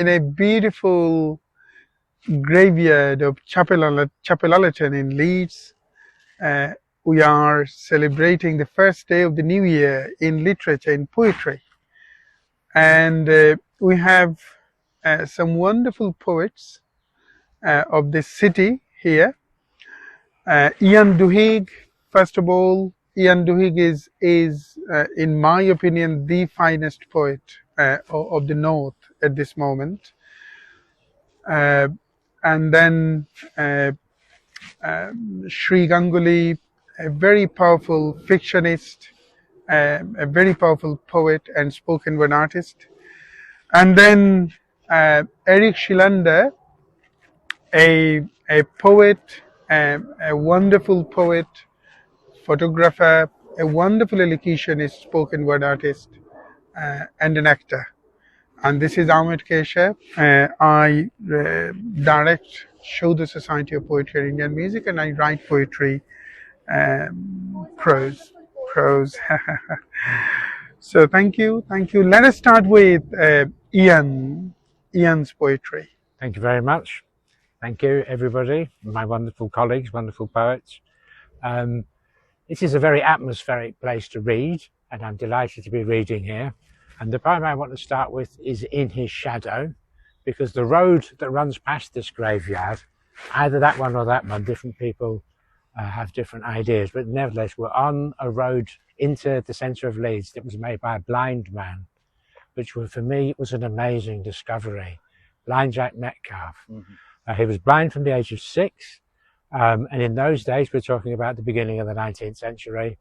in a beautiful graveyard of Chapel in Leeds. We are celebrating the first day of the new year in literature, in poetry. And we have some wonderful poets of this city here. Duhig, first of all, Duhig is in my opinion, the finest poet of the North at this moment. And then Shree Ganguly, a very powerful fictionist, a very powerful poet and spoken word artist. And then Erik Schelander, a poet, a wonderful poet, photographer, a wonderful elocutionist, spoken word artist, and an actor. And this is Ahmed Kaysher. I direct Saudha Society of Poetry and Indian Music, and I write poetry, prose. So thank you. Let us start with Ian's poetry. Thank you very much. Thank you, everybody, my wonderful colleagues, wonderful poets. This is a very atmospheric place to read, and I'm delighted to be reading here. And the poem I want to start with is In His Shadow, because the road that runs past this graveyard, either that one or that one, different people have different ideas, but nevertheless, we're on a road into the centre of Leeds that was made by a blind man, which for me was an amazing discovery. Blind Jack Metcalf. He was blind from the age of 6, and in those days, we're talking about the beginning of the 19th century,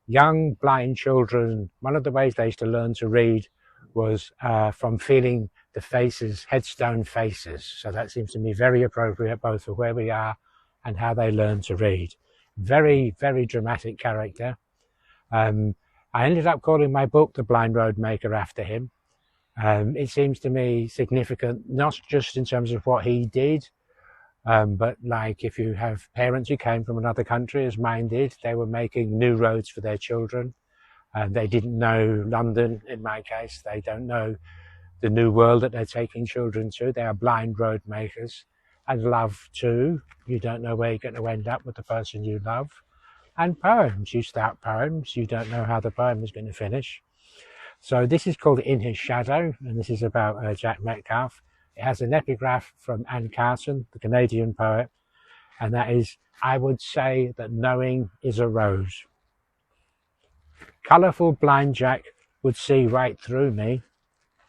young blind children, one of the ways they used to learn to read was from feeling the faces, headstone faces. So that seems to me very appropriate both for where we are and how they learn to read. Very, very dramatic character. I ended up calling my book The Blind Road Maker after him. It seems to me significant, not just in terms of what he did, but like if you have parents who came from another country, as mine did, they were making new roads for their children. They didn't know London, in my case. They don't know the new world that they're taking children to. They are blind road makers. And love too. You don't know where you're going to end up with the person you love. And poems. You start poems, you don't know how the poem is going to finish. So this is called In His Shadow, and this is about Jack Metcalf. It has an epigraph from Anne Carson, the Canadian poet, and that is, I would say that knowing is a rose. Colourful blind Jack would see right through me,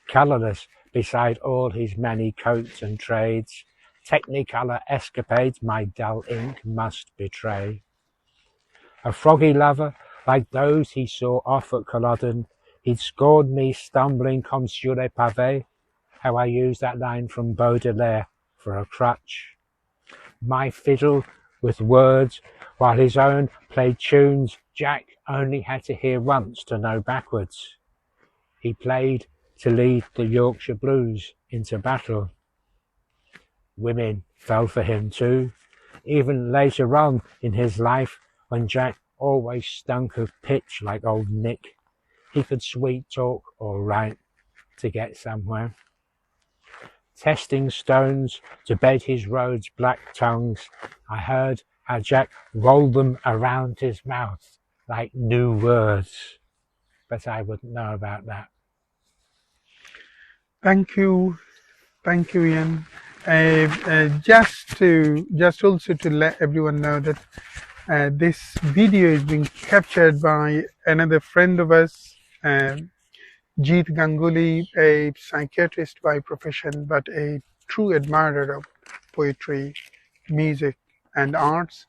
colourless beside all his many coats and trades. Technicolor escapades my dull ink must betray. A froggy lover, like those he saw off at Culloden, he'd scored me stumbling comme sur les pavés, how I used that line from Baudelaire for a crutch. My fiddle with words, while his own played tunes Jack only had to hear once to know backwards. He played to lead the Yorkshire Blues into battle. Women fell for him too, even later on in his life when Jack always stunk of pitch like old Nick. He could sweet talk or write to get somewhere. Testing stones to bed his road's black tongues, I heard how Jack rolled them around his mouth like new words, but I wouldn't know about that. Thank you, Ian. Just also to let everyone know that this video is being captured by another friend of us, Jeet Ganguly, a psychiatrist by profession, but a true admirer of poetry, music, and arts.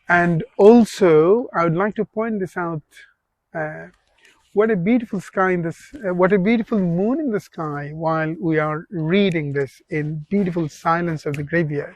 And also, I would like to point this out. What a beautiful sky in this, what a beautiful moon in the sky while we are reading this in beautiful silence of the graveyard.